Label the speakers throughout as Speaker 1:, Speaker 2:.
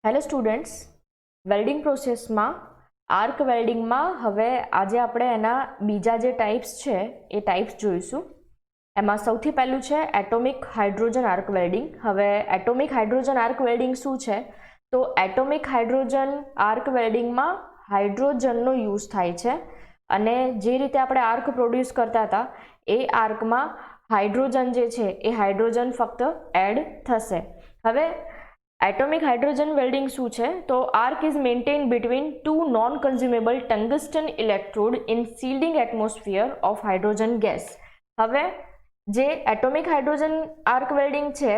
Speaker 1: Hello students, welding પ્રોસેસમાં arc વેલ્ડિંગમાં હવે આજે આપણે એના બીજા જે ટાઈપ્સ છે એ ટાઈપ્સ જોઈશું. એમાં સૌથી પહેલું છે એટોમિક હાઇડ્રોજન આર્ક વેલ્ડિંગ. હવે એટોમિક હાઇડ્રોજન આર્ક વેલ્ડિંગ શું છે? તો એટોમિક હાઇડ્રોજન આર્ક વેલ્ડિંગમાં હાઇડ્રોજનનો યુઝ થાય છે અને જે રીતે આપણે આર્ક પ્રોડ્યુસ કરતા હતા એ આર્કમાં હાઇડ્રોજન જે છે એ હાઇડ્રોજન ફક્ત એડ થશે. હવે એટોમિક હાઇડ્રોજન વેલ્ડિંગ શું છે? તો arc is maintain between two non consumable tungsten electrode in shielding atmosphere of hydrogen gas. હવે જે એટોમિક હાઇડ્રોજન આર્ક વેલ્ડિંગ છે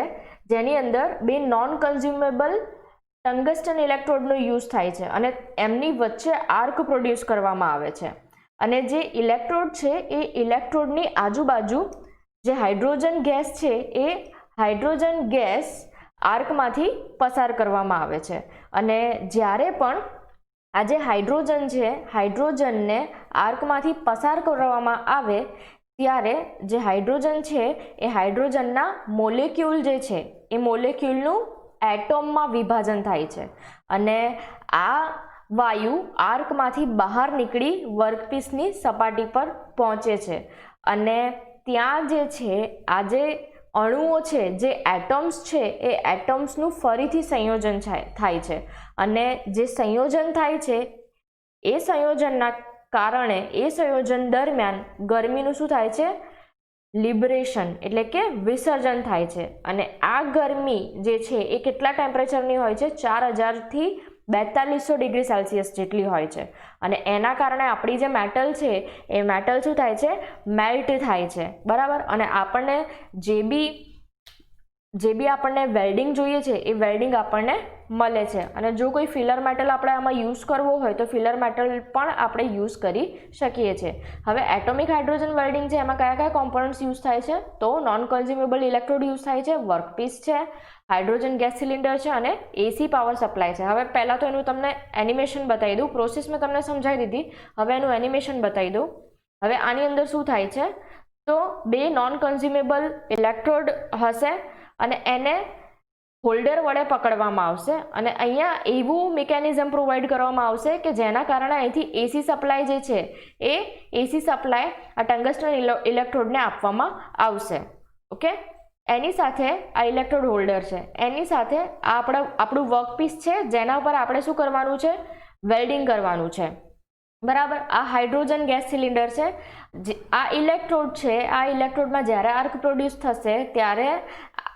Speaker 1: જેની અંદર બે નોન કન્ઝ્યુમેબલ ટંગસ્ટન ઇલેક્ટ્રોડનો યુઝ થાય છે અને એમની વચ્ચે આર્ક પ્રોડ્યુસ કરવામાં આવે છે અને જે ઇલેક્ટ્રોડ છે એ ઇલેક્ટ્રોડની આજુબાજુ જે હાઇડ્રોજન ગેસ છે એ હાઇડ્રોજન ગેસ આર્કમાંથી પસાર કરવામાં આવે છે અને જ્યારે પણ આ જે હાઇડ્રોજન છે હાઇડ્રોજનને આર્કમાંથી પસાર કરવામાં આવે ત્યારે જે હાઇડ્રોજન છે એ હાઇડ્રોજનના મોલેક્યુલ જે છે એ મોલેક્યુલનું એટોમમાં વિભાજન થાય છે અને આ વાયુ આર્કમાંથી બહાર નીકળી વર્કપીસની સપાટી પર પહોંચે છે અને ત્યાં જે છે આ જે અણુઓ છે જે એટમ્સ છે એ એટમ્સનું ફરીથી સંયોજન થાય છે અને જે સંયોજન થાય છે એ સંયોજનના કારણે એ સંયોજન દરમિયાન ગરમીનું શું થાય છે? લિબરેશન એટલે કે વિસર્જન થાય છે અને આ ગરમી જે છે એ કેટલા ટેમ્પરેચરની હોય છે? 4000થી 4200 ડિગ્રી સેલ્સિયસ જેટલી હોય છે અને એના કારણે આપણી જે મેટલ છે એ મેટલ શું થાય છે? મેલ્ટ થાય છે, બરાબર. અને આપણને જે બી આપણને વેલ્ડિંગ જોઈએ છે એ વેલ્ડિંગ આપણને મળે છે અને જો કોઈ ફિલર મેટલ આપણે આમાં યુઝ કરવો હોય તો ફિલર મેટલ પણ આપણે યુઝ કરી શકીએ છીએ. હવે એટોમિક હાઇડ્રોજન વેલ્ડિંગ છે એમાં કયા કયા કોમ્પોનન્ટ્સ યુઝ થાય છે? તો નોન કન્ઝ્યુમેબલ ઇલેક્ટ્રોડ યુઝ થાય છે, વર્કપીસ છે, હાઇડ્રોજન ગેસ સિલિન્ડર છે અને એસી પાવર સપ્લાય છે. હવે પહેલાં તો એનું તમને એનિમેશન બતાવી દઉં. પ્રોસેસ મેં તમને સમજાવી દીધી, હવે એનું એનિમેશન બતાવી દઉં. હવે આની અંદર શું થાય છે? તો બે નોન કન્ઝ્યુમેબલ ઇલેક્ટ્રોડ હશે અને એને હોલ્ડર વડે પકડવામાં આવશે અને અહીંયા એવું મિકેનિઝમ પ્રોવાઈડ કરવામાં આવશે કે જેના કારણે અહીંથી એસી સપ્લાય જે છે એ એસી સપ્લાય આ ટંગસ્ટન ઇલેક્ટ્રોડને આપવામાં આવશે. ઓકે, એની સાથે આ ઇલેક્ટ્રોડ હોલ્ડર છે, એની સાથે આ આપણું વર્કપીસ છે જેના પર આપણે શું કરવાનું છે? વેલ્ડિંગ કરવાનું છે, બરાબર. આ હાઇડ્રોજન ગેસ સિલિન્ડર છે. આ ઇલેક્ટ્રોડ છે, આ ઇલેક્ટ્રોડમાં જ્યારે આર્ક પ્રોડ્યુસ થશે ત્યારે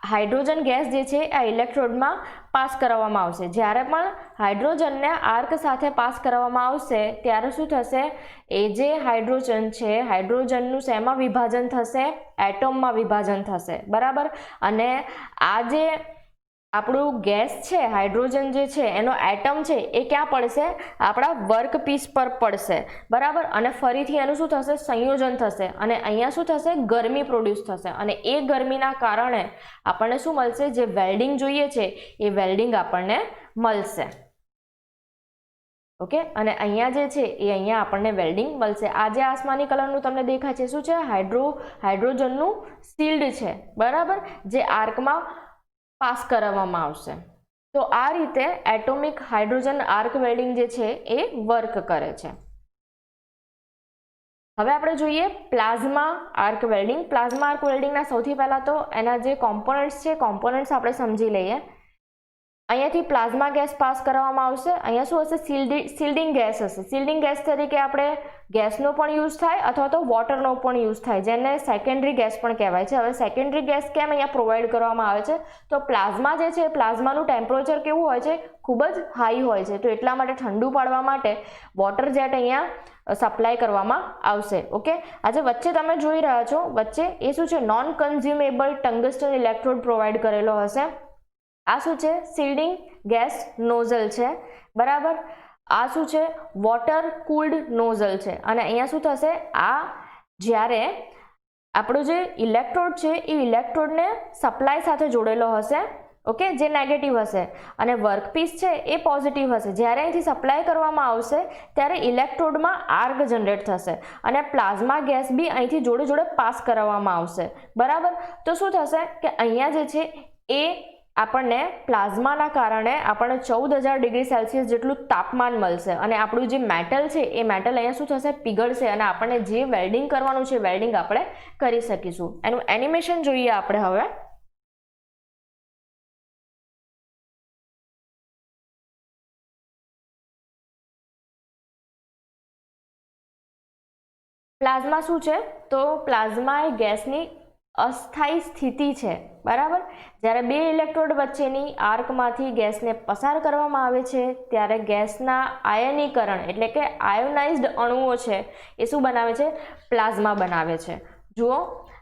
Speaker 1: હાઇડ્રોજન ગેસ જે છે આ ઇલેક્ટ્રોડમાં પાસ કરવામાં આવશે. જ્યારે પણ હાઇડ્રોજનને આર્ક સાથે પાસ કરવામાં આવશે ત્યારે શું થશે? એ જે હાઇડ્રોજન છે હાઇડ્રોજનનું શેમાં વિભાજન થશે? એટમમાં વિભાજન થશે, બરાબર. અને આ જે આપણું ગેસ છે હાઇડ્રોજન જે છે એનો એટમ છે એ ક્યાં પડશે? આપણા વર્કપીસ પર પડશે, બરાબર. અને ફરીથી એનું શું થશે? સંયોજન થશે અને અહીંયા શું થશે? ગરમી પ્રોડ્યુસ થશે અને એ ગરમીના કારણે આપણને શું મળશે? જે વેલ્ડિંગ જોઈએ છે એ વેલ્ડિંગ આપણને મળશે. ઓકે, અને અહીંયા જે છે એ અહીંયા આપણને વેલ્ડિંગ મળશે. આ જે આસમાની કલરનું તમને દેખાય છે શું છે? હાઇડ્રોજનનું શિલ્ડ છે, બરાબર, જે આર્કમાં પાસ કરાવવામાં આવશે. તો આ રીતે એટોમિક હાઇડ્રોજન આર્ક વેલ્ડિંગ જે છે એ વર્ક કરે છે. હવે આપણે જોઈએ plasma arc welding. Plasma arc વેલ્ડિંગના સૌથી પહેલાં તો એના જે કોમ્પોનન્ટ્સ છે કોમ્પોનન્ટ્સ આપણે સમજી લઈએ. અહીંયાથી પ્લાઝમા ગેસ પાસ કરવામાં આવશે. અહીંયા શું હશે? શિલ્ડિંગ ગેસ હશે. શિલ્ડિંગ ગેસ તરીકે આપણે ગેસનો પણ યુઝ થાય અથવા તો વોટરનો પણ યુઝ થાય જેને સેકન્ડરી ગેસ પણ કહેવાય છે. હવે સેકન્ડરી ગેસ કેમ અહીંયા પ્રોવાઈડ કરવામાં આવે છે? તો પ્લાઝમા જે છે પ્લાઝમાનું ટેમ્પરેચર કેવું હોય છે? ખૂબ જ હાઈ હોય છે. તો એટલા માટે ઠંડુ પાડવા માટે વોટર જેટ અહીંયા સપ્લાય કરવામાં આવશે. ઓકે, આજે વચ્ચે તમે જોઈ રહ્યા છો વચ્ચે એ શું છે? Non consumable tungsten electrode provide કરેલો હશે. આ શું છે? શિલ્ડિંગ ગેસ નોઝલ છે, બરાબર. આ શું છે? વોટર કુલ્ડ નોઝલ છે અને અહીંયા શું થશે? આ જ્યારે આપણો જે ઇલેક્ટ્રોડ છે એ ઇલેક્ટ્રોડને સપ્લાય સાથે જોડેલો હશે, ઓકે, જે નેગેટિવ હશે અને વર્કપીસ છે એ પોઝિટિવ હશે. જ્યારે અહીંથી સપ્લાય કરવામાં આવશે ત્યારે ઇલેક્ટ્રોડમાં આર્ક જનરેટ થશે અને પ્લાઝમા ગેસ બી અહીંથી જોડે જોડે પાસ કરાવવામાં આવશે, બરાબર. તો શું થશે કે અહીંયા જે છે એ આપણને પ્લાઝમાના કારણે આપણને 14,000 ડિગ્રી સેલ્સિયસ જેટલું તાપમાન મળશે અને આપણું જે મેટલ છે એ મેટલ અહીંયા શું થશે, પીગળશે અને આપણને જે વેલ્ડિંગ કરવાનું છે વેલ્ડિંગ આપણે કરી શકીશું. એનું એનિમેશન જોઈએ આપણે હવે. પ્લાઝમા શું છે? તો પ્લાઝમા એ ગેસની અસ્થાયી સ્થિતિ છે, બરાબર. જ્યારે બે ઇલેક્ટ્રોડ વચ્ચેની આર્કમાંથી ગેસને પસાર કરવામાં આવે છે ત્યારે ગેસના આયનીકરણ એટલે કે આયોનાઇઝ્ડ અણુઓ છે એ શું બનાવે છે? પ્લાઝમા બનાવે છે. જુઓ,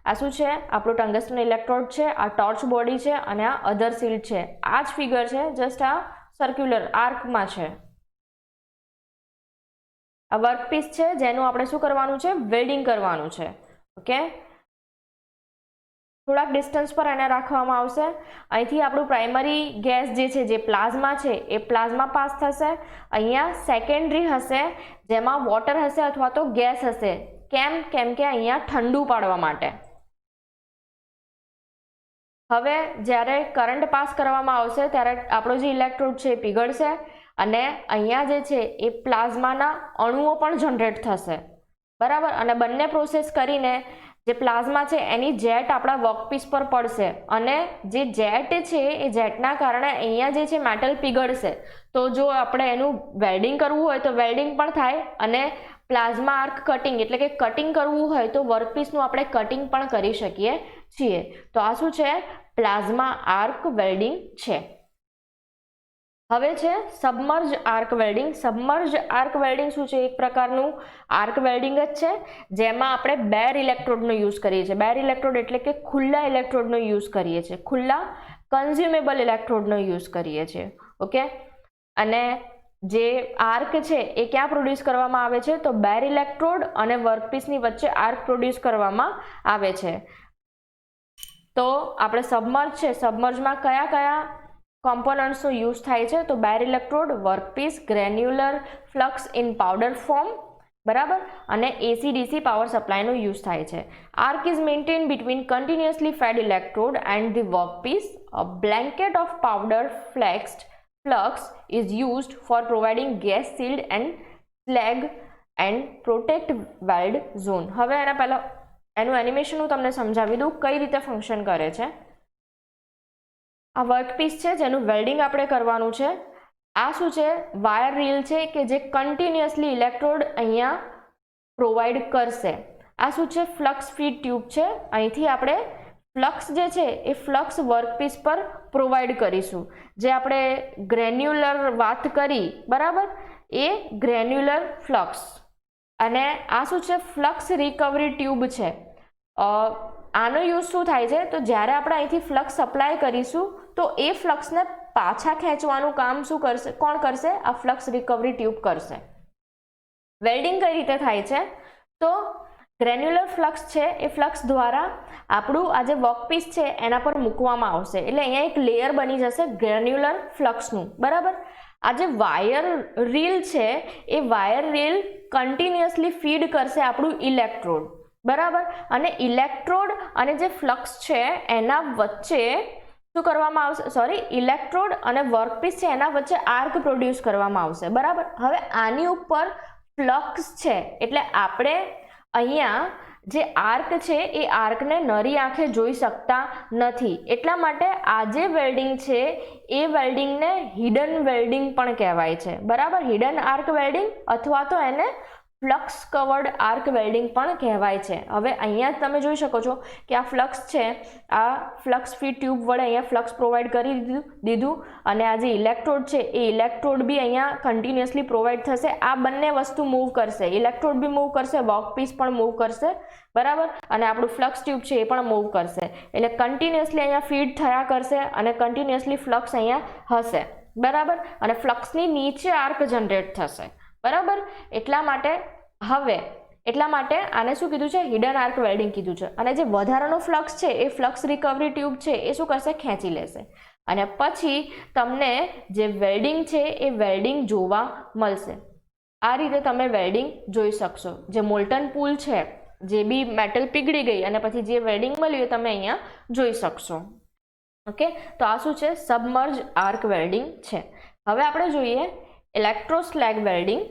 Speaker 1: આ શું છે? આપણો ટંગસ્ટન ઇલેક્ટ્રોડ છે, આ ટોર્ચ બોડી છે અને આ અધર શીલ્ડ છે. આ જ ફિગર છે, જસ્ટ આ સર્ક્યુલર આર્કમાં છે. આ વર્કપીસ છે જેનું આપણે શું કરવાનું છે? વેલ્ડિંગ કરવાનું છે. ઓકે, થોડાક ડિસ્ટન્સ પર એને રાખવામાં આવશે. અહીંથી આપણું પ્રાઇમરી ગેસ જે છે, જે પ્લાઝમા છે, એ પ્લાઝમા પાસ થશે. અહીંયા સેકન્ડરી હશે જેમાં વોટર હશે અથવા તો ગેસ હશે. કેમ? કેમ કે અહીંયા ઠંડુ પાડવા માટે. હવે જ્યારે કરંટ પાસ કરવામાં આવશે ત્યારે આપણો જે ઇલેક્ટ્રોડ છે એ પીગળશે અને અહીંયા જે છે એ પ્લાઝમાના અણુઓ પણ જનરેટ થશે, બરાબર. અને બંને પ્રોસેસ કરીને જે પ્લાઝમા છે એની જેટ આપણા વર્કપીસ પર પડશે અને જે જેટ છે એ જેટના કારણે અહીંયા જે છે મેટલ પીગળશે. તો જો આપણે એનું વેલ્ડિંગ કરવું હોય તો વેલ્ડિંગ પણ થાય અને પ્લાઝમા આર્ક કટિંગ એટલે કે કટિંગ કરવું હોય તો વર્કપીસનું આપણે કટિંગ પણ કરી શકીએ છીએ. તો આ શું છે? પ્લાઝમા આર્ક વેલ્ડિંગ છે. હવે છે submerge arc welding. Submerge arc welding શું છે? એક પ્રકારનું આર્ક વેલ્ડિંગ જ છે જેમાં આપણે બેર ઇલેક્ટ્રોડનો યુઝ કરીએ છીએ. બેર ઇલેક્ટ્રોડ એટલે કે ખુલ્લા ઇલેક્ટ્રોડનો યુઝ કરીએ છીએ, ખુલ્લા કન્ઝ્યુમેબલ ઇલેક્ટ્રોડનો યુઝ કરીએ છીએ. ઓકે, અને જે આર્ક છે એ ક્યાં પ્રોડ્યુસ કરવામાં આવે છે? તો બેર ઇલેક્ટ્રોડ અને વર્કપીસની વચ્ચે આર્ક પ્રોડ્યુસ કરવામાં આવે છે. તો આપણે સબમર્જ છે, સબમર્જમાં કયા કયા કોમ્પોનન્ટ્સનો યુઝ થાય છે? તો bare electrode, workpiece, granular flux in powder form, બરાબર, અને AC/DC પાવર સપ્લાયનો યુઝ થાય છે. Arc is maintain between continuously fed electrode and the workpiece. A blanket of powder flux is used for providing gas sealed and slag and protect weld zone. હવે એના પહેલા એનું animation હું તમને સમજાવી દઉં કઈ રીતે ફંક્શન કરે છે. આ વર્કપીસ છે જેનું વેલ્ડિંગ આપણે કરવાનું છે. આ શું છે? વાયર રીલ છે કે જે કન્ટિન્યુઅસલી ઇલેક્ટ્રોડ અહીંયા પ્રોવાઈડ કરશે. આ શું છે? ફ્લક્સ ફીડ ટ્યુબ છે. અહીંથી આપણે ફ્લક્સ જે છે એ ફ્લક્સ વર્કપીસ પર પ્રોવાઈડ કરીશું. જે આપણે ગ્રેન્યુલર વાત કરી, બરાબર, એ ગ્રેન્યુલર ફ્લક્સ. અને આ શું છે? ફ્લક્સ રિકવરી ટ્યુબ છે. આનો યુઝ શું થાય છે? તો જ્યારે આપણે અહીંથી ફ્લક્સ સપ્લાય કરીશું તો એ ફ્લક્સને પાછા ખેંચવાનું કામ શું કરશે? કોણ કરશે? આ ફ્લક્સ રિકવરી ટ્યુબ કરશે. વેલ્ડિંગ કઈ રીતે થાય છે? તો ગ્રેન્યુલર ફ્લક્સ છે એ ફ્લક્સ દ્વારા આપણું આ જે વર્કપીસ છે એના પર મૂકવામાં આવશે. એટલે અહીંયા એક લેયર બની જશે ગ્રેન્યુલર ફ્લક્સનું, બરાબર. આ જે વાયર રીલ છે એ વાયર રીલ કન્ટિન્યુઅસલી ફીડ કરશે આપણું ઇલેક્ટ્રોડ, બરાબર. અને ઇલેક્ટ્રોડ અને જે ફ્લક્સ છે એના વચ્ચે શું કરવામાં આવશે? સોરી, ઇલેક્ટ્રોડ અને વર્કપીસ છે એના વચ્ચે આર્ક પ્રોડ્યુસ કરવામાં આવશે, બરાબર. હવે આની ઉપર ફ્લક્સ છે એટલે આપણે અહીંયા જે આર્ક છે એ આર્કને નરી આંખે જોઈ શકતા નથી. એટલા માટે આ જે વેલ્ડિંગ છે એ વેલ્ડિંગને હિડન વેલ્ડિંગ પણ કહેવાય છે, બરાબર. હિડન આર્ક વેલ્ડિંગ અથવા તો એને ફ્લક્સ કવર્ડ આર્ક વેલ્ડિંગ પણ કહેવાય છે. હવે અહીંયા તમે જોઈ શકો છો કે આ ફ્લક્સ છે, આ ફ્લક્સ ફીડ ટ્યુબ વડે અહીંયા ફ્લક્સ પ્રોવાઈડ કરી દીધું અને આ જે ઇલેક્ટ્રોડ છે એ ઇલેક્ટ્રોડ બી અહીંયા કન્ટિન્યુઅસલી પ્રોવાઈડ થશે. આ બંને વસ્તુ મૂવ કરશે, ઇલેક્ટ્રોડ બી મૂવ કરશે, વર્કપીસ પણ મૂવ કરશે, બરાબર. અને આપણું ફ્લક્સ ટ્યુબ છે એ પણ મૂવ કરશે. એટલે કન્ટિન્યુઅસલી અહીંયા ફીડ થયા કરશે અને કન્ટિન્યુઅસલી ફ્લક્સ અહીંયા હશે, બરાબર. અને ફ્લક્સની નીચે આર્ક જનરેટ થશે, બરાબર. એટલા માટે આને શું કીધું છે? હિડન આર્ક વેલ્ડિંગ કીધું છે. અને જે વધારાનો ફ્લક્સ છે એ ફ્લક્સ રિકવરી ટ્યુબ છે એ શું કરશે? ખેંચી લેશે અને પછી તમને જે વેલ્ડિંગ છે એ વેલ્ડિંગ જોવા મળશે. આ રીતે તમે વેલ્ડિંગ જોઈ શકશો. જે મોલ્ટન પૂલ છે, જે બી મેટલ પીગળી ગઈ અને પછી જે વેલ્ડિંગ મળ્યું એ તમે અહીંયા જોઈ શકશો. ઓકે, તો આ શું છે? સબમર્જ આર્ક વેલ્ડિંગ છે. હવે આપણે જોઈએ ઇલેક્ટ્રોસ્લેગ વેલ્ડિંગ.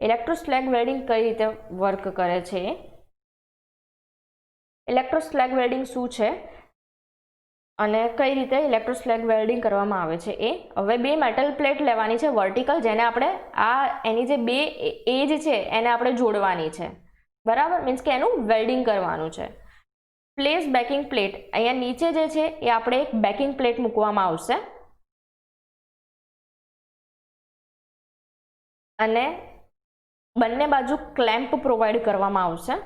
Speaker 1: ઇલેક્ટ્રોસ્લેગ વેલ્ડિંગ કઈ રીતે વર્ક કરે છે? ઇલેક્ટ્રોસ્લેગ વેલ્ડિંગ શું છે અને કઈ રીતે ઇલેક્ટ્રોસ્લેગ વેલ્ડિંગ કરવામાં આવે છે એ. હવે બે મેટલ પ્લેટ લેવાની છે વર્ટિકલ, જેને આપણે એની જે બે એજ છે એને આપણે જોડવાની છે, બરાબર, મીન્સ કે એનું વેલ્ડિંગ કરવાનું છે. પ્લેસ બેકિંગ પ્લેટ, અહીંયા નીચે જે છે એ આપણે એક બેકિંગ પ્લેટ મૂકવામાં આવશે અને બંને બાજુ ક્લેમ્પ પ્રોવાઈડ કરવામાં આવશે.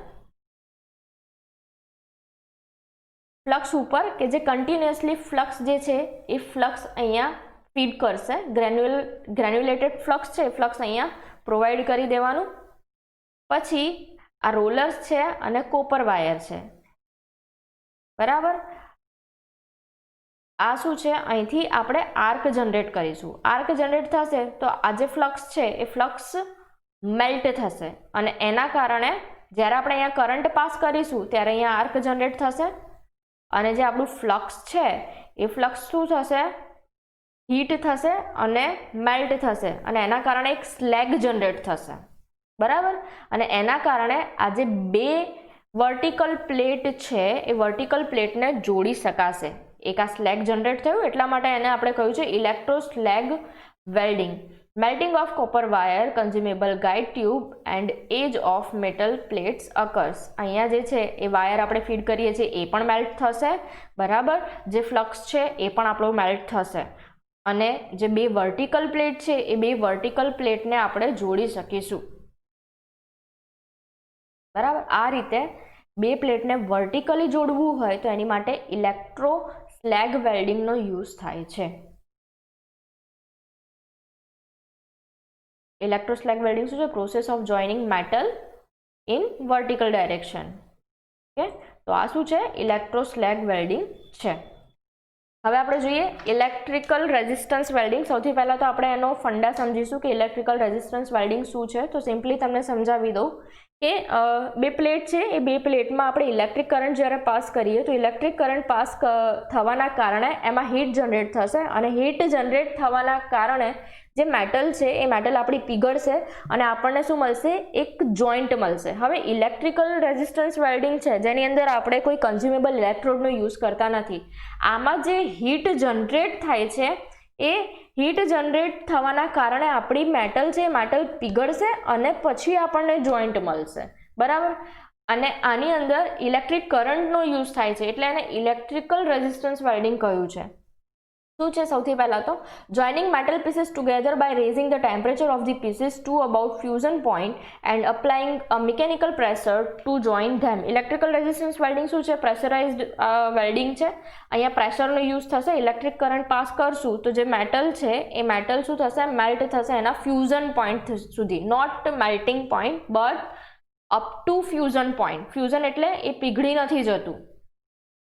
Speaker 1: ફ્લક્સ ઉપર કે જે કન્ટિન્યુઅસલી ફ્લક્સ જે છે એ ફ્લક્સ અહીંયા ફીડ કરશે. ગ્રેન્યુલેટેડ ફ્લક્સ છે, ફ્લક્સ અહીંયા પ્રોવાઈડ કરી દેવાનું. પછી આ રોલર્સ છે અને કોપર વાયર છે, બરાબર. આ શું છે? અહીંથી આપણે આર્ક જનરેટ કરીશું. આર્ક જનરેટ થશે તો આ જે ફ્લક્સ છે એ ફ્લક્સ મેલ્ટ થશે અને એના કારણે જ્યારે આપણે અહીંયા કરંટ પાસ કરીશું ત્યારે અહીંયા આર્ક જનરેટ થશે અને જે આપણું ફ્લક્સ છે એ ફ્લક્સ શું થશે? હીટ થશે અને મેલ્ટ થશે અને એના કારણે એક સ્લેગ જનરેટ થશે, બરાબર. અને એના કારણે આ જે બે વર્ટિકલ પ્લેટ છે એ વર્ટિકલ પ્લેટને જોડી શકાશે. એક આ સ્લેગ જનરેટ થયું એટલા માટે એને આપણે કહ્યું છે electroslag welding. Melting of copper wire, consumable guide tube and edge of metal plates occurs. અહીંયા જે છે એ વાયર આપણે ફીડ કરીએ છીએ એ પણ મેલ્ટ થશે, બરાબર. જે ફ્લક્સ છે એ પણ આપણો મેલ્ટ થશે અને જે બે વર્ટિકલ પ્લેટ છે એ બે વર્ટિકલ પ્લેટને આપણે જોડી શકીશું, બરાબર. આ રીતે બે પ્લેટને વર્ટિકલી જોડવું હોય તો એની માટે ઇલેક્ટ્રોસ્લેગ વેલ્ડિંગનો યુઝ થાય છે. ઇલેક્ટ્રોસ્લેગ વેલ્ડિંગ શું છે? Process of joining metal in vertical direction. Okay, તો આ શું છે? ઇલેક્ટ્રોસ્લેગ વેલ્ડિંગ છે. હવે આપણે જોઈએ ઇલેક્ટ્રિકલ રેઝિસ્ટન્સ વેલ્ડિંગ. સૌથી પહેલાં તો આપણે એનો ફંડા સમજીશું કે ઇલેક્ટ્રિકલ રેઝિસ્ટન્સ વેલ્ડિંગ શું છે. તો સિમ્પલી તમને સમજાવી દઉં કે બે પ્લેટ છે, એ બે પ્લેટમાં આપણે ઇલેક્ટ્રિક કરંટ જ્યારે પાસ કરીએ તો ઇલેક્ટ્રિક કરંટ પાસ થવાના કારણે એમાં હીટ જનરેટ થશે અને હીટ જનરેટ થવાના કારણે જે મેટલ છે એ મેટલ આપણી પીગળશે અને આપણને શું મળશે? એક જોઈન્ટ મળશે. હવે ઇલેક્ટ્રિકલ રેઝિસ્ટન્સ વેલ્ડિંગ છે જેની અંદર આપણે કોઈ કન્ઝ્યુમેબલ ઇલેક્ટ્રોડનો યુઝ કરતા નથી. આમાં જે હીટ જનરેટ થાય છે એ હીટ જનરેટ થવાના કારણે આપણી મેટલ છે, મેટલ પીગળશે અને પછી આપણને જોઈન્ટ મળશે, બરાબર. અને આની અંદર ઇલેક્ટ્રિક કરંટનો યુઝ થાય છે એટલે એને ઇલેક્ટ્રિકલ રેઝિસ્ટન્સ વેલ્ડિંગ કહ્યું છે. શું છે? સૌથી પહેલાં તો joining metal pieces together by raising the temperature of the pieces to about fusion point and applying a mechanical pressure to join them. Electrical resistance welding શું છે? પ્રેશરાઇઝ્ડ વેલ્ડિંગ છે. અહીંયા પ્રેશરનો યુઝ થશે. ઇલેક્ટ્રિક કરંટ પાસ કરશું તો જે metal છે એ મેટલ શું થશે? મેલ્ટ થશે એના ફ્યુઝન પોઈન્ટ સુધી. Not melting point but up to fusion point. Fusion એટલે એ પીગળી નથી જતું.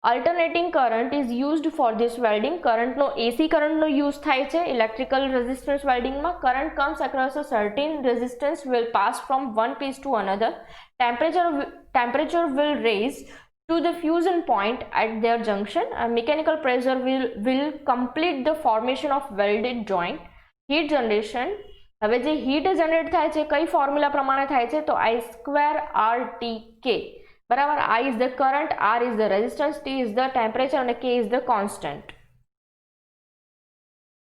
Speaker 1: Alternating current is used for this welding. કરંટનો એસી કરંટનો યુઝ થાય છે ઇલેક્ટ્રિકલ રેઝિસ્ટન્સ વેલ્ડિંગમાં. Current comes across a certain resistance will pass from one piece to another. Temperature will raise to the fusion point at their junction. Mechanical pressure will complete the formation of welded joint. Heat generation. હવે જે heat generate થાય છે કઈ formula પ્રમાણે થાય છે? તો I²RTK, બરાબર. I is the current, R is the resistance, T is the temperature અને K is the constant.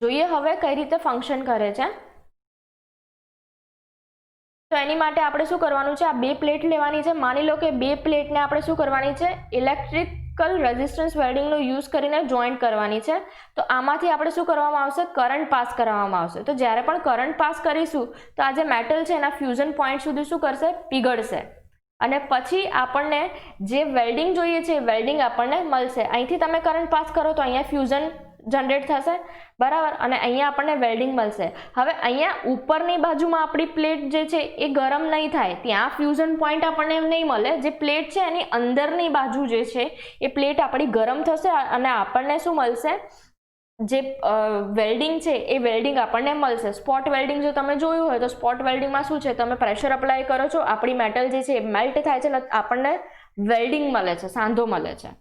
Speaker 1: જોઈએ હવે કઈ રીતે ફંક્શન કરે છે. તો એની માટે આપણે શું કરવાનું છે? આ બે પ્લેટ લેવાની છે. માની લો કે બે પ્લેટને આપણે શું કરવાની છે? ઇલેક્ટ્રિકલ રેઝિસ્ટન્સ વેલ્ડિંગનો યુઝ કરીને જોઈન્ટ કરવાની છે. તો આમાંથી આપણે શું કરવામાં આવશે? કરંટ પાસ કરવામાં આવશે. તો જ્યારે પણ કરંટ પાસ કરીશું તો આ જે મેટલ છે એના ફ્યુઝન પોઈન્ટ સુધી શું કરશે? પીગળશે અને પછી આપણને જે વેલ્ડિંગ જોઈએ છે એ વેલ્ડિંગ આપણને મળશે. અહીંથી તમે કરંટ પાસ કરો તો અહીંયા ફ્યુઝન જનરેટ થશે, બરાબર, અને અહીંયા આપણને વેલ્ડિંગ મળશે. હવે અહીંયા ઉપરની બાજુમાં આપણી પ્લેટ જે છે એ ગરમ નહીં થાય, ત્યાં ફ્યુઝન પોઈન્ટ આપણને એમ નહીં મળે. જે પ્લેટ છે એની અંદરની બાજુ જે છે એ પ્લેટ આપણી ગરમ થશે અને આપણને શું મળશે? જે વેલ્ડિંગ છે એ વેલ્ડિંગ આપણને મળશે. સ્પોટ વેલ્ડિંગ જો તમે જોયું હોય તો સ્પોટ વેલ્ડિંગમાં શું છે? તમે પ્રેશર અપ્લાય કરો છો, આપણી મેટલ જે છે એ મેલ્ટ થાય છે અને આપણને વેલ્ડિંગ મળે છે, સાંધો મળે છે.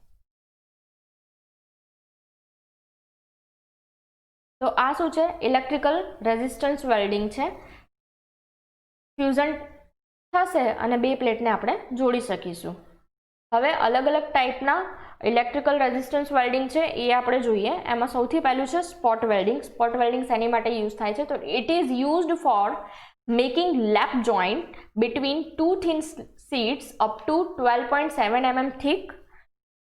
Speaker 1: તો આ શું છે? ઇલેક્ટ્રિકલ રેઝિસ્ટન્સ વેલ્ડિંગ છે. ફ્યુઝન થશે અને બે પ્લેટને આપણે જોડી શકીશું. હવે અલગ અલગ ટાઈપના ઇલેક્ટ્રિકલ રેઝિસ્ટન્સ વેલ્ડિંગ છે એ આપણે જોઈએ. એમાં સૌથી પહેલું છે સ્પોટ વેલ્ડિંગ. સ્પોટ વેલ્ડિંગ શેની માટે યુઝ થાય છે? તો it is used for making lap joint between two thin sheets up to 12.7 mm thick.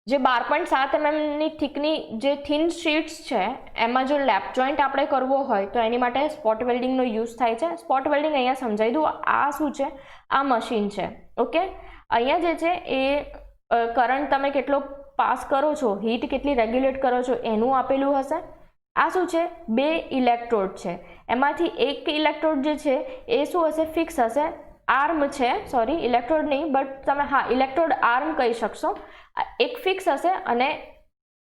Speaker 1: જે 12.7 mm ની થીકની જે થિન શીટ્સ છે એમાં જો લેપ જોઈન્ટ આપણે કરવો હોય તો એની માટે સ્પોટ વેલ્ડિંગનો યુઝ થાય છે. સ્પોટ વેલ્ડિંગ અહીંયા સમજાવી દઉં. આ શું છે? આ મશીન છે. ઓકે, અહીંયા જે છે એ કરંટ તમે કેટલો પાસ કરો છો, હીટ કેટલી રેગ્યુલેટ કરો છો એનું આપેલું હશે. આ શું છે? બે ઇલેક્ટ્રોડ છે. એમાંથી એક ઇલેક્ટ્રોડ જે છે એ શું હશે? ફિક્સ હશે. આર્મ છે, સોરી ઇલેક્ટ્રોડ નહીં, બટ તમે હા ઇલેક્ટ્રોડ આર્મ કહી શકશો. એક ફિક્સ હશે અને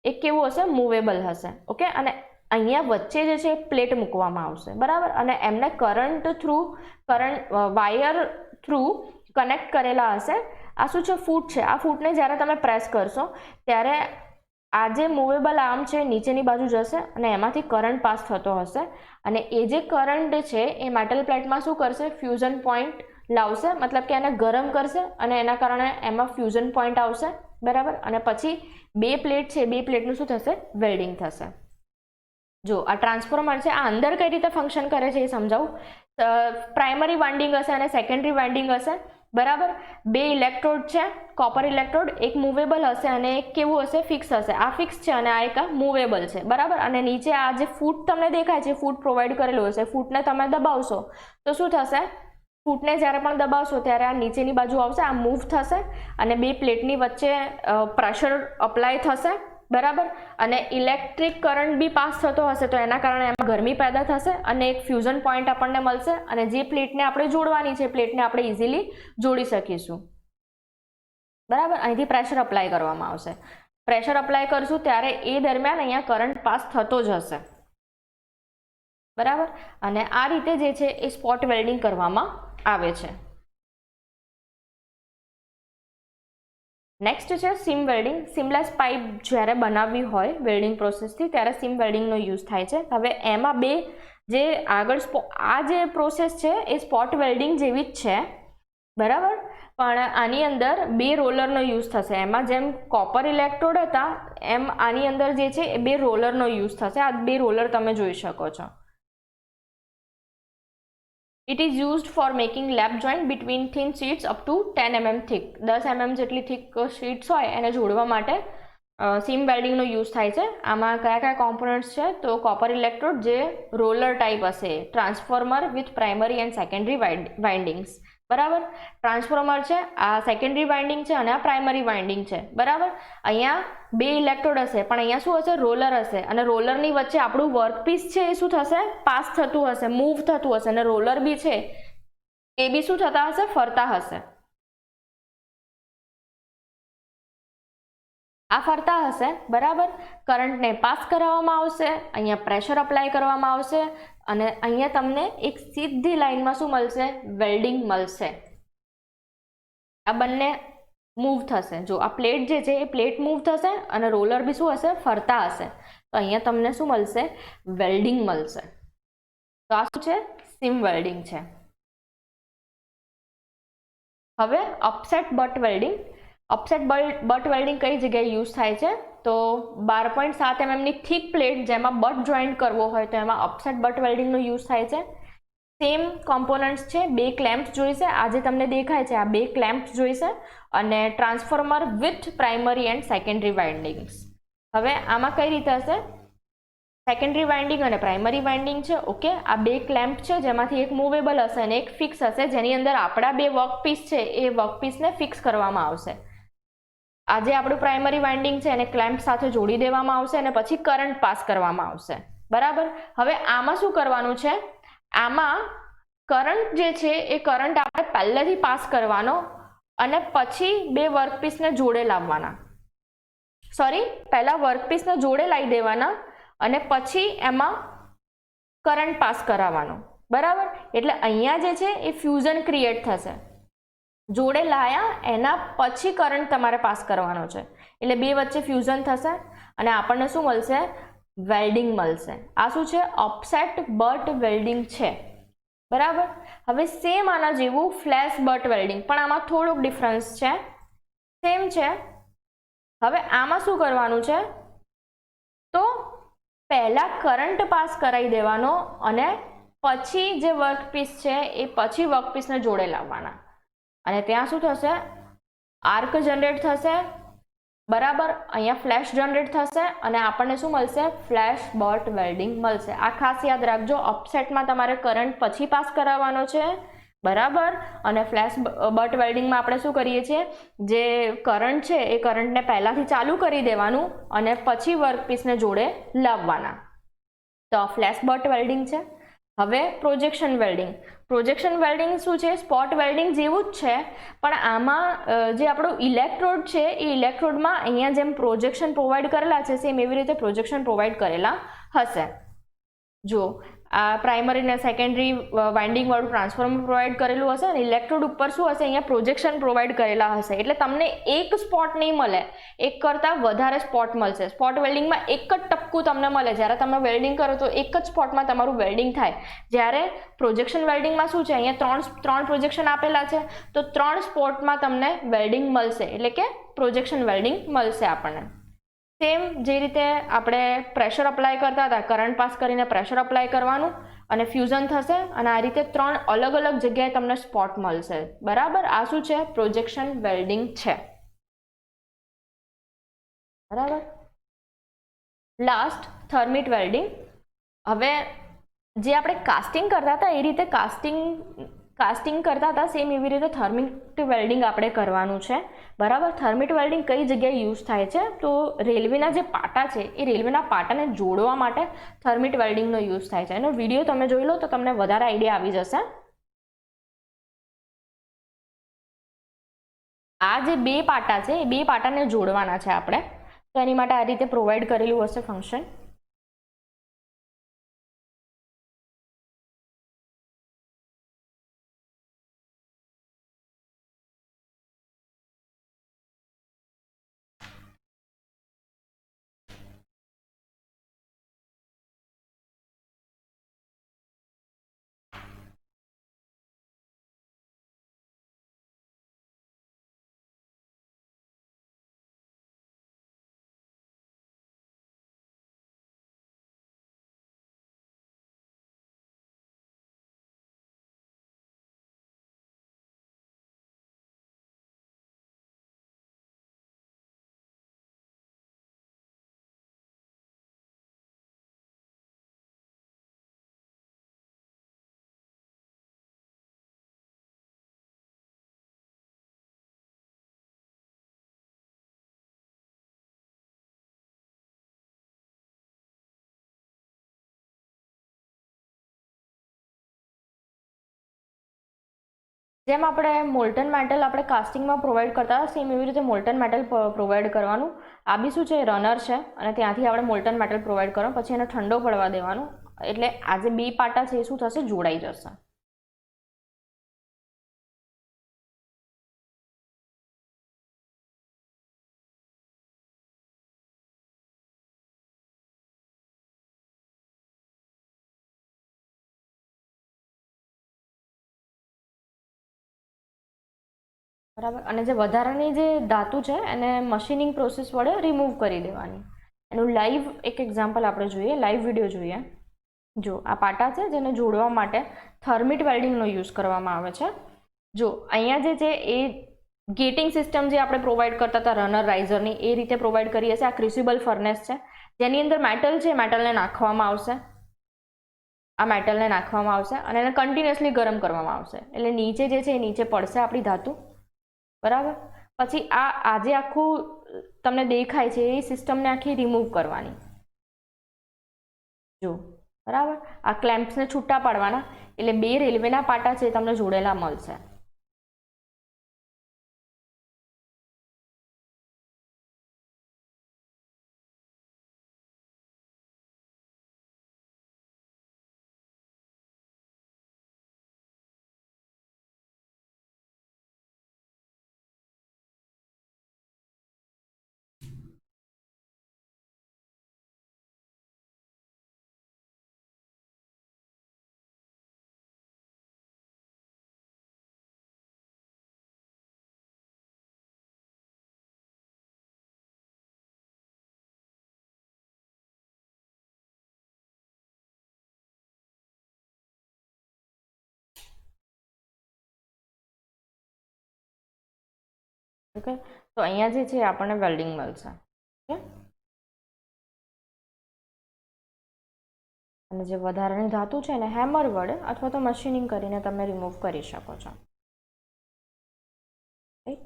Speaker 1: એક કેવું હશે? મૂવેબલ હશે. ઓકે, અને અહીંયા વચ્ચે જે છે પ્લેટ મૂકવામાં આવશે, બરાબર. અને એમને કરંટ વાયર થ્રુ કનેક્ટ કરેલા હશે. આ શું છે? ફૂટ છે. આ ફૂટને જ્યારે તમે પ્રેસ કરશો ત્યારે આ જે મૂવેબલ આર્મ છે નીચેની બાજુ જશે અને એમાંથી કરંટ પાસ થતો હશે. અને એ જે કરંટ છે એ મેટલ પ્લેટમાં શું કરશે? ફ્યુઝન પોઈન્ટ લાવશે, મતલબ કે એને ગરમ કરશે અને એના કારણે એમાં ફ્યુઝન પોઈન્ટ આવશે, બરાબર. અને પછી બે પ્લેટ છે, બે પ્લેટનું શું થશે? વેલ્ડિંગ થશે. જો આ ટ્રાન્સફોર્મર છે, આ અંદર કઈ રીતે ફંક્શન કરે છે એ સમજાવું. પ્રાઇમરી વાઇન્ડિંગ હશે અને સેકન્ડરી વાઇન્ડિંગ હશે, બરાબર. બે ઇલેક્ટ્રોડ છે, કોપર ઇલેક્ટ્રોડ. એક મૂવેબલ હશે અને એક કેવું હશે? ફિક્સ હશે. આ ફિક્સ છે અને આ એક મૂવેબલ છે, બરાબર. અને નીચે આ જે ફૂટ તમને દેખાય છે, ફૂટ પ્રોવાઈડ કરેલું હશે. ફૂટને તમે દબાવશો તો શું થશે? ફૂટને જ્યારે પણ દબાવશો ત્યારે આ નીચેની બાજુ આવશે, આ મૂવ થશે અને બે પ્લેટની વચ્ચે પ્રેશર અપ્લાય થશે, બરાબર. અને ઇલેક્ટ્રિક કરંટ બી પાસ થતો હશે તો એના કારણે એમાં ગરમી પેદા થશે અને એક ફ્યુઝન પોઈન્ટ આપણને મળશે. અને જે પ્લેટને આપણે જોડવાની છે પ્લેટને આપણે ઇઝીલી જોડી શકીશું, બરાબર. અહીંથી પ્રેશર અપ્લાય કરવામાં આવશે. પ્રેશર અપ્લાય કરશું ત્યારે એ દરમિયાન અહીંયા કરંટ પાસ થતો જ હશે, બરાબર. અને આ રીતે જે છે એ સ્પોટ વેલ્ડિંગ કરવામાં આવે છે. નેક્સ્ટ છે સીમ વેલ્ડિંગ. સીમલેસ પાઇપ જ્યારે બનાવવી હોય વેલ્ડિંગ પ્રોસેસથી ત્યારે સીમ વેલ્ડિંગનો યુઝ થાય છે. હવે એમાં બે જે આગળ આ જે પ્રોસેસ છે એ સ્પોટ વેલ્ડિંગ જેવી જ છે, બરાબર. પણ આની અંદર બે રોલરનો યુઝ થશે. એમાં જેમ કોપર ઇલેક્ટ્રોડ હતા એમ આની અંદર જે છે એ બે રોલરનો યુઝ થશે. આ બે રોલર તમે જોઈ શકો છો. It is used for making lap joint between thin sheets up to 10 mm thick. 10 mm જેટલી થીક શીટ્સ હોય એને જોડવા માટે સીમ વેલ્ડિંગનો યુઝ થાય છે. આમાં કયા કયા કોમ્પોનન્ટ્સ છે? તો કોપર ઇલેક્ટ્રોડ જે રોલર ટાઈપ હશે, transformer with primary and secondary windings, બરાબર. ટ્રાન્સફોર્મર છે, આ સેકન્ડરી વાઇન્ડિંગ છે અને આ પ્રાઇમરી વાઇન્ડિંગ છે, બરાબર. અહીંયા બે ઇલેક્ટ્રોડ હશે પણ અહીંયા શું હશે? રોલર હશે. અને રોલરની વચ્ચે આપણું વર્કપીસ છે એ શું થશે? પાસ થતું હશે, મૂવ થતું હશે. અને રોલર બી છે એ બી શું થતા હશે? ફરતા હશે. આ ફરતા હશે, બરાબર. કરંટને પાસ કરાવવામાં આવશે, અહીંયા પ્રેશર અપ્લાય કરવામાં આવશે અને અહીંયા તમને એક સીધી લાઈનમાં શું મળશે? વેલ્ડિંગ મળશે. આ બંને મૂવ થશે. જો આ પ્લેટ જે છે એ પ્લેટ મૂવ થશે અને રોલર બી શું હશે? ફરતા હશે. તો અહીંયા તમને શું મળશે? વેલ્ડિંગ મળશે. તો આ શું છે? સીમ વેલ્ડિંગ છે. હવે upset but welding. Upset but welding કઈ જગ્યાએ યુઝ થાય છે? તો 12.7 mm ની થીક પ્લેટ જેમાં બટ જોઈન્ટ કરવો હોય તો એમાં અપસેટ બટ વેલ્ડિંગનો યુઝ થાય છે. સેમ કોમ્પોનન્ટ્સ છે. બે ક્લેમ્પ્સ જોઈશે. આ જે તમને દેખાય છે આ બે ક્લેમ્પ્સ જોઈશે અને transformer with primary and secondary windings. હવે આમાં કઈ રીતે હશે? સેકન્ડરી વાઇન્ડિંગ અને પ્રાઇમરી વાઇન્ડિંગ છે. ઓકે, આ બે ક્લેમ્પ છે જેમાંથી એક મૂવેબલ હશે અને એક ફિક્સ હશે, જેની અંદર આપણા બે વર્કપીસ છે એ વર્કપીસને ફિક્સ કરવામાં આવશે. આ જે આપણું પ્રાઇમરી વાઇન્ડિંગ છે એને ક્લેમ્પ સાથે જોડી દેવામાં આવશે અને પછી કરંટ પાસ કરવામાં આવશે, બરાબર. હવે આમાં શું કરવાનું છે? આમાં કરંટ જે છે એ કરંટ આપણે પહેલેથી પાસ કરવાનો અને પછી બે વર્કપીસને જોડે લાવવાના. સોરી, પહેલા વર્કપીસને જોડે લાવી દેવાના અને પછી એમાં કરંટ પાસ કરાવવાનો, બરાબર. એટલે અહીંયા જે છે એ ફ્યુઝન ક્રિએટ થશે. જોડે લાયા એના પછી કરંટ તમારે પાસ કરવાનો છે એટલે બે વચ્ચે ફ્યુઝન થશે અને આપણને શું મળશે? વેલ્ડિંગ મળશે. આ શું છે? ઓફસેટ બટ વેલ્ડિંગ છે, બરાબર. હવે સેમ આના જેવું ફ્લેશ બટ વેલ્ડિંગ, પણ આમાં થોડોક ડિફરન્સ છે, સેમ છે. હવે આમાં શું કરવાનું છે? તો પહેલા કરંટ પાસ કરાવી દેવાનો અને પછી જે વર્કપીસ છે એ પછી વર્કપીસને જોડે લાવવાના, અને ત્યાં શું થશે? આર્ક જનરેટ થશે, બરાબર. અહીંયા ફ્લેશ જનરેટ થશે અને આપણને શું મળશે? ફ્લેશ બટ વેલ્ડિંગ મળશે. આ ખાસ યાદ રાખજો, ઓફસેટમાં તમારે કરંટ પછી પાસ કરાવવાનો છે, બરાબર. અને ફ્લેશ બટ વેલ્ડિંગમાં આપણે શું કરીએ છીએ? જે કરંટ છે એ કરંટને પહેલાથી ચાલુ કરી દેવાનું અને પછી વર્કપીસને જોડે લાવવાના. તો ફ્લેશ બટ વેલ્ડિંગ છે. હવે પ્રોજેક્શન વેલ્ડિંગ. પ્રોજેક્શન વેલ્ડિંગ શું છે? સ્પોટ વેલ્ડિંગ જેવું જ છે, પણ આમાં જે આપણું ઇલેક્ટ્રોડ છે એ ઇલેક્ટ્રોડમાં અહીંયા જેમ પ્રોજેક્શન પ્રોવાઈડ કરેલા છે સેમ એવી રીતે પ્રોજેક્શન પ્રોવાઈડ કરેલા હશે. જો આ પ્રાઇમરી અને સેકન્ડરી વાઇન્ડિંગ વાળું ટ્રાન્સફોર્મર પ્રોવાઈડ કરેલું હશે અને ઇલેક્ટ્રોડ ઉપર શું હશે? અહીંયા પ્રોજેક્શન પ્રોવાઈડ કરેલા હશે, એટલે તમને એક સ્પોટ નહીં મળે, એક કરતાં વધારે સ્પોટ મળશે. સ્પોટ વેલ્ડિંગમાં એક જ ટપકું તમને મળે, જ્યારે તમે વેલ્ડિંગ કરો તો એક જ સ્પોટમાં તમારું વેલ્ડિંગ થાય. જ્યારે પ્રોજેક્શન વેલ્ડિંગમાં શું છે? અહીંયા ત્રણ પ્રોજેક્શન આપેલા છે, તો 3 સ્પોટમાં તમને વેલ્ડિંગ મળશે, એટલે કે પ્રોજેક્શન વેલ્ડિંગ મળશે આપણને. સેમ જે રીતે આપણે પ્રેશર અપ્લાય કરતા હતા, કરંટ પાસ કરીને પ્રેશર અપ્લાય કરવાનું અને ફ્યુઝન થશે, અને આ રીતે 3 અલગ અલગ જગ્યાએ તમને સ્પોટ મળશે, બરાબર. આ શું છે? પ્રોજેક્શન વેલ્ડિંગ છે, બરાબર. Last thermit welding. હવે જે આપણે કાસ્ટિંગ કરતા હતા એ રીતે કાસ્ટિંગ કરતા હતા સેમ એવી રીતે થર્મિટ વેલ્ડિંગ આપણે કરવાનું છે, બરાબર. થર્મિટ વેલ્ડિંગ કઈ જગ્યાએ યુઝ થાય છે? તો રેલવેના જે પાટા છે એ રેલવેના પાટાને જોડવા માટે થર્મિટ વેલ્ડિંગનો યુઝ થાય છે. એનો વિડીયો તમે જોઈ લો તો તમને વધારે આઈડિયા આવી જશે. આ જે 2 પાટા છે એ 2 પાટાને જોડવાના છે આપણે, તો એની માટે આ રીતે પ્રોવાઈડ કરેલું હશે ફંક્શન. જેમ આપણે મોલ્ટન મેટલ આપણે કાસ્ટિંગમાં પ્રોવાઈડ કરતા સેમ એવી રીતે મોલ્ટન મેટલ પ્રોવાઈડ કરવાનું. આ બી શું છે? રનર છે, અને ત્યાંથી આપણે મોલ્ટન મેટલ પ્રોવાઈડ કરવાનું, પછી એને ઠંડો પડવા દેવાનું, એટલે આ જે 2 પાટા છે એ શું થશે? જોડાઈ જશે. બરાબર. અને જે વધારાની જે ધાતુ છે એને મશીનિંગ પ્રોસેસ વડે રિમૂવ કરી દેવાની. એનું લાઈવ એક એક્ઝામ્પલ આપણે જોઈએ, લાઈવ વિડીયો જોઈએ. જો આ પાટા છે જેને જોડવા માટે થર્મિટ વેલ્ડિંગનો યુઝ કરવામાં આવે છે. જો અહીંયા જે છે એ ગેટિંગ સિસ્ટમ જે આપણે પ્રોવાઈડ કરતા હતા રનર રાઇઝરની એ રીતે પ્રોવાઈડ કરીએ છીએ. આ ક્રુસિબલ ફર્નેસ છે જેની અંદર મેટલ છે, મેટલને નાખવામાં આવશે, આ મેટલને નાખવામાં આવશે અને એને કન્ટિન્યુઅસલી ગરમ કરવામાં આવશે, એટલે નીચે જે છે એ નીચે પડશે આપણી ધાતુ, બરાબર. પછી આ આજે આખું તમને દેખાય છે એ સિસ્ટમને આખી રિમૂવ કરવાની. જો બરાબર, આ ક્લેમ્પ્સને છૂટા પાડવાના, એટલે 2 રેલવેના પાટા છે તમને જોડેલા મળશે. ઓકે, તો અહીંયા જે છે આપણને વેલ્ડિંગ મળશે. ઓકે, અને જે વધારાની ધાતુ છે એને હેમર વડે અથવા તો મશીનિંગ કરીને તમે રિમૂવ કરી શકો છો. રાઈટ,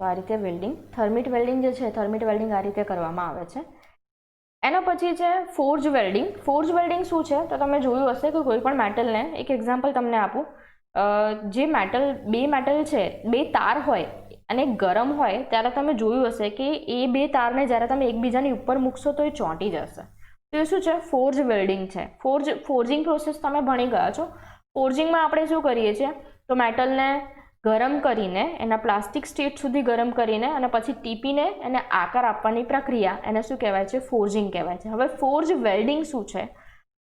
Speaker 1: તો આ રીતે વેલ્ડિંગ, થર્મિટ વેલ્ડિંગ જે છે, થર્મિટ વેલ્ડિંગ આ રીતે કરવામાં આવે છે. એના પછી છે ફોર્જ વેલ્ડિંગ. ફોર્જ વેલ્ડિંગ શું છે તો તમે જોયું હશે કે કોઈ પણ મેટલને, એક એક્ઝામ્પલ તમને આપું, જે બે મેટલ છે, બે તાર હોય અને ગરમ હોય ત્યારે તમે જોયું હશે કે એ બે તારને જ્યારે તમે એકબીજાની ઉપર મૂકશો તો એ ચોંટી જશે. તો એ શું છે? ફોર્જ વેલ્ડિંગ છે. ફોર્જિંગ પ્રોસેસ તમે ભણી ગયા છો. ફોર્જિંગમાં આપણે શું કરીએ છીએ તો મેટલને ગરમ કરીને, એના પ્લાસ્ટિક સ્ટેટ સુધી ગરમ કરીને અને પછી ટીપીને એને આકાર આપવાની પ્રક્રિયા, એને શું કહેવાય છે? ફોર્જિંગ કહેવાય છે. હવે ફોર્જ વેલ્ડિંગ શું છે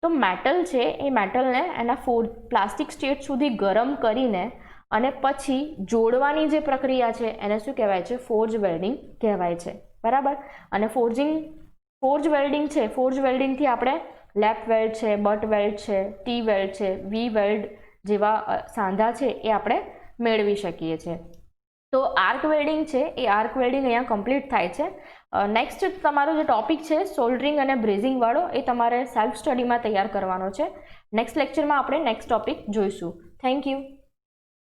Speaker 1: તો મેટલ છે એ મેટલને એના પ્લાસ્ટિક સ્ટેટ સુધી ગરમ કરીને અને પછી જોડવાની જે પ્રક્રિયા છે એને શું કહેવાય છે? ફોર્જ વેલ્ડિંગ કહેવાય છે. બરાબર. અને ફોર્જ વેલ્ડિંગ છે, ફોર્જ વેલ્ડિંગથી આપણે લેપ વેલ્ડ છે, બટ વેલ્ડ છે, ટી વેલ્ડ છે, વી વેલ્ડ જેવા સાંધા છે એ આપણે મેળવી શકીએ છીએ. તો આર્ક વેલ્ડિંગ છે એ આર્ક વેલ્ડિંગ અહીંયા કમ્પ્લીટ થાય છે. નેક્સ્ટ તમારો જે ટોપિક છે સોલ્ડરિંગ અને બ્રેઝિંગ વાળો, એ તમારે સેલ્ફ સ્ટડીમાં તૈયાર કરવાનો છે. નેક્સ્ટ લેક્ચરમાં આપણે નેક્સ્ટ ટોપિક જોઈશું. Thank you.